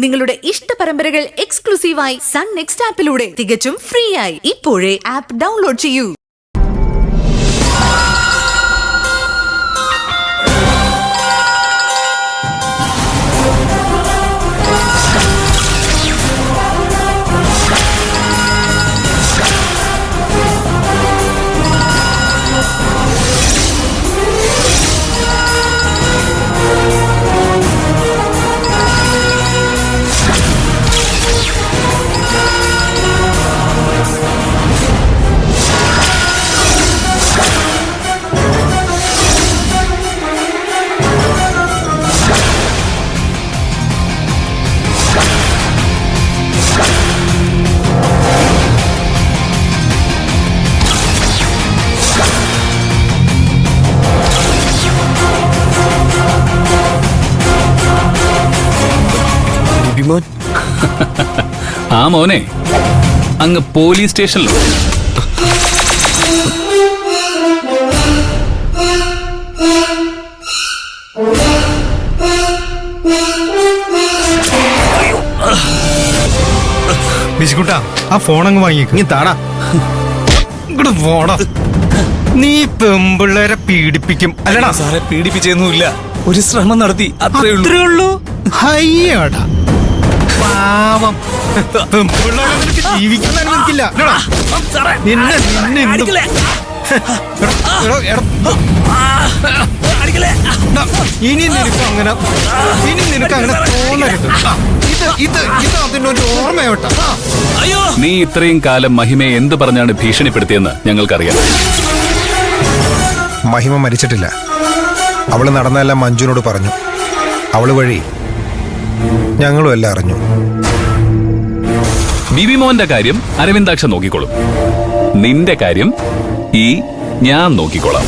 നിങ്ങളുടെ ഇഷ്ട പരമ്പരകൾ എക്സ്ക്ലൂസീവായി സൺ നെക്സ്റ്റ് ആപ്പിലൂടെ തികച്ചും ഫ്രീ ആയി ഇപ്പോഴേ ആപ്പ് ഡൗൺലോഡ് ചെയ്യൂ. ആ മോനെ, അങ്ങ് പോലീസ് സ്റ്റേഷനിലോ? ബിസ്കുട്ടാ, ആ ഫോൺ അങ്ങ് വാങ്ങിക്കും. നീ താടാ, ഇങ്ങോട്ട് പോടാ. നീ പെമ്പിള്ളേരെ പീഡിപ്പിക്കും അല്ലടാ? സാറെ, പീഡിപ്പിച്ചൊന്നുമില്ല, ഒരു ശ്രമം നടത്തി, അത്രേ ഉള്ളൂ. ഹയ്യടാ പാവം, പെമ്പിള്ളേരെ നിനക്ക് ജീവിക്കാൻ അനുവദിക്കില്ല. ഇനി നിനക്ക് അങ്ങനെ തോന്നരുത്. ഇത് അതിനൊരു ഓർമ്മയോട്ട. നീ ഇത്രയും കാലം മഹിമയെ എന്ത് പറഞ്ഞാണ് ഭീഷണിപ്പെടുത്തിയെന്ന് ഞങ്ങൾക്കറിയാം. മഹിമ മരിച്ചിട്ടില്ല. അവള് നടന്നെല്ലാം മഞ്ജുവിനോട് പറഞ്ഞു. അവള് വഴി ഞങ്ങളും എല്ലാം അറിഞ്ഞു. ബിബി മോന്റെ കാര്യം അരവിന്ദാക്ഷ നോക്കിക്കോളും. നിന്റെ കാര്യം ഞാൻ നോക്കിക്കോളാം.